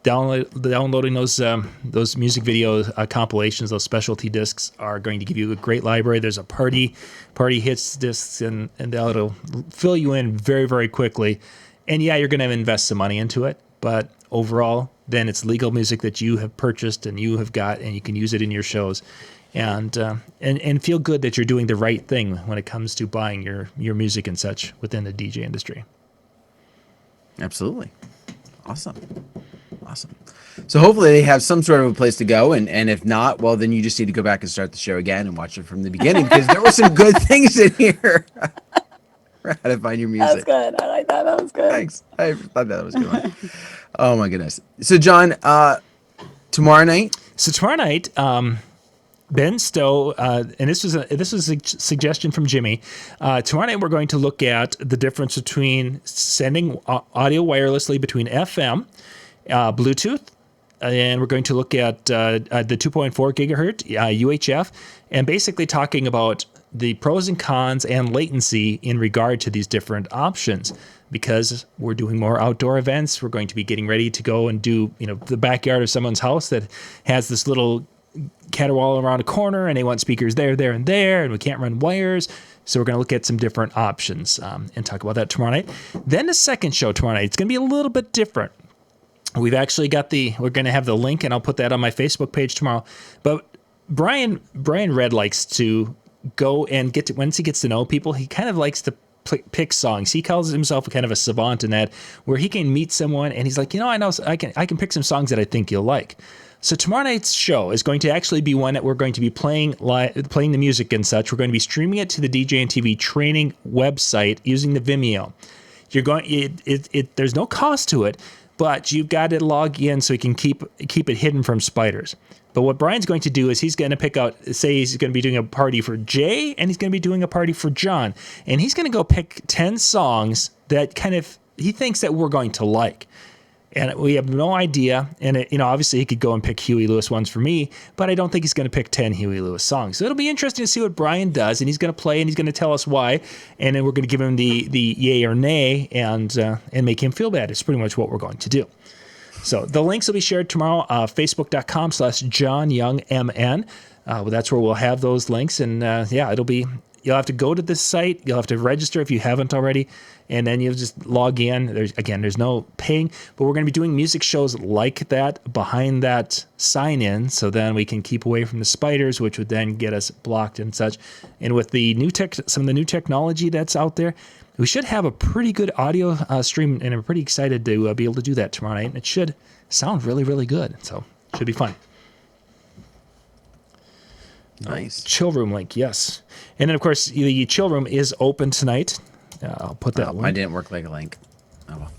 downloading those music video compilations, those specialty discs, are going to give you a great library. There's a party hits discs, and that'll fill you in very, very quickly. And yeah, you're going to invest some money into it, but overall, then it's legal music that you have purchased and you have got, and you can use it in your shows. And feel good that you're doing the right thing when it comes to buying your music and such within the DJ industry. Absolutely. Awesome. So hopefully they have some sort of a place to go, and if not, well, then you just need to go back and start the show again and watch it from the beginning, because there were some good things in here. How to find your music. That's good. I like that. That was good. Thanks. I thought that was a good one. Oh my goodness. So John, tomorrow night. So tomorrow night, Ben Stowe, and this was a suggestion from Jimmy. Tomorrow night we're going to look at the difference between sending audio wirelessly between FM, Bluetooth, and we're going to look at the 2.4 gigahertz UHF, and basically talking about the pros and cons and latency in regard to these different options. Because we're doing more outdoor events, we're going to be getting ready to go and do the backyard of someone's house that has this little caterwaul around a corner, and they want speakers there, and there, and we can't run wires. So we're going to look at some different options and talk about that tomorrow night. Then the second show tomorrow night, it's going to be a little bit different. We've actually got we're going to have the link, and I'll put that on my Facebook page tomorrow. But Brian Red likes to go and once he gets to know people, he kind of likes to pick songs. He calls himself kind of a savant in that, where he can meet someone and he's like, I know I can pick some songs that I think you'll like. So tomorrow night's show is going to actually be one that we're going to be playing the music and such. We're going to be streaming it to the DJNTV training website using the Vimeo. There's no cost to it, but you've got to log in so you can keep it hidden from spiders. But what Brian's going to do is he's going to pick out, say he's going to be doing a party for Jay, and he's going to be doing a party for John. And he's going to go pick 10 songs that he thinks that we're going to like. And we have no idea. And, obviously he could go and pick Huey Lewis ones for me, but I don't think he's going to pick 10 Huey Lewis songs. So it'll be interesting to see what Brian does. And he's going to play, and he's going to tell us why. And then we're going to give him the yay or nay and make him feel bad. It's pretty much what we're going to do. So the links will be shared tomorrow, facebook.com/JohnYoungMN. That's where we'll have those links. And you'll have to go to this site. You'll have to register if you haven't already. And then you'll just log in. There's no paying, but we're going to be doing music shows like that behind that sign in. So then we can keep away from the spiders, which would then get us blocked and such. And with the some of the new technology that's out there, we should have a pretty good audio stream, and I'm pretty excited to be able to do that tomorrow night. And it should sound really, really good. So it should be fun. Nice. Chill room link, yes. And then, of course, the chill room is open tonight. I'll put that one. Mine didn't work like a link. Oh, well.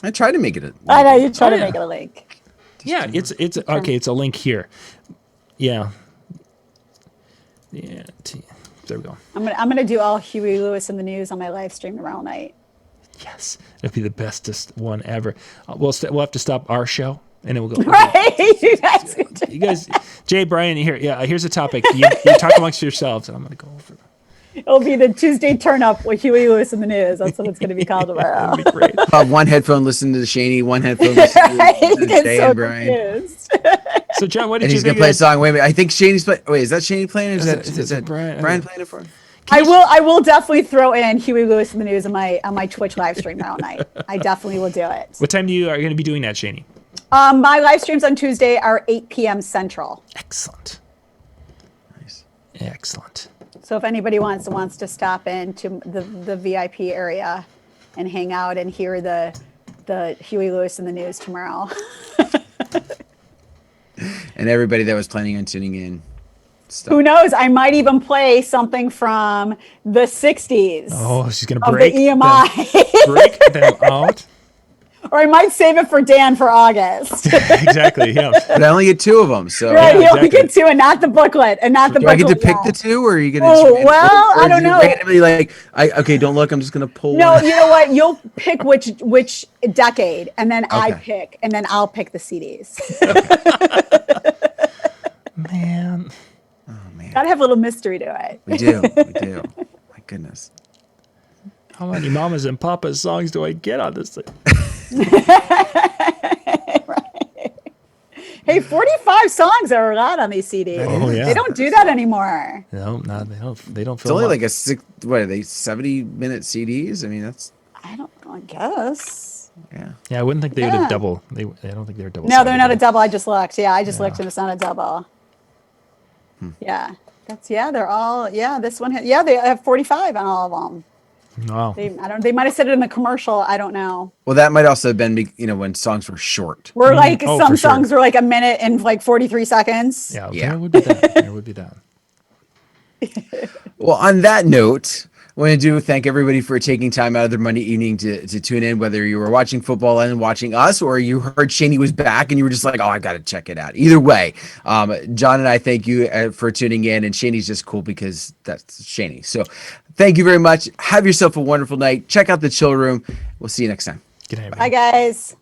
I tried to make it a link. I know you try to yeah. make it a link. Yeah, it's okay. It's a link here. Yeah. Yeah. There we go. I'm gonna do all Huey Lewis in the news on my live stream tomorrow night. Yes, it'll be the bestest one ever. We'll have to stop our show, and then we'll go. Right? You guys, Jay, Brian, here. Yeah, here's a topic. You talk amongst yourselves, and I'm gonna go over. It'll be the Tuesday turn up with Huey Lewis in the news. That's what it's going to be called tomorrow. That'd be great. One headphone listening to Shani, one headphone listening to Jay so and Brian. confused. So, John, what did And you he's gonna think? play a song. Wait a minute. I think Shani's playing. Wait, is that Shani playing? Or is that Brian? Brian playing it for him? I will definitely throw in Huey Lewis in the news on my Twitch live stream tomorrow night. I definitely will do it. What time are you going to be doing that, Shani? My live streams on Tuesday are 8 p.m. Central. Excellent. Nice. Excellent. So if anybody wants to stop in to the VIP area and hang out and hear the Huey Lewis in the news tomorrow. And everybody that was planning on tuning in. Stop. Who knows? I might even play something from the 60s. Oh, she's going to of break the EMI. break them out. Or I might save it for Dan for August. Exactly. Yeah. But I only get two of them, so. Right, Yeah, you only exactly. get two and not the booklet. And not the Do I booklet. get to pick yet. the two, or are you gonna? Oh, well, I don't know. Randomly, like, okay, don't look. I'm just gonna pull. No, one. you know what? You'll pick which decade, and then I Okay. pick, and then I'll pick the CDs. Man. Oh man, Gotta have a little mystery to it. we do. My goodness. How many mamas and papas songs do I get on this thing? Hey, 45 songs are a lot on these CDs. Oh, yeah. They don't do that anymore. No, they don't. They don't It's fill only them like up. a six. What are they? 70-minute CDs? I mean, that's I don't know, I guess. yeah. Yeah, I wouldn't think they would Yeah. have double. I don't think they're double. No, they're sided. not a double. I just looked. Yeah, I just looked and it's not a double. Yeah. They're all, this one, they have 45 on all of them. Wow. They might have said it in the commercial. I don't know. Well, that might also have been, when songs were short. We're like, Oh, some for sure. songs were like a minute and like 43 seconds. Yeah, Yeah. there would be that. There would be that. Well, on that note, I want to thank everybody for taking time out of their Monday evening to tune in, whether you were watching football and watching us, or you heard Shani was back and you were just like, oh, I got to check it out. Either way, John and I thank you for tuning in, and Shani's just cool because that's Shani. So thank you very much. Have yourself a wonderful night. Check out the chill room. We'll see you next time. Good night, Bye, guys.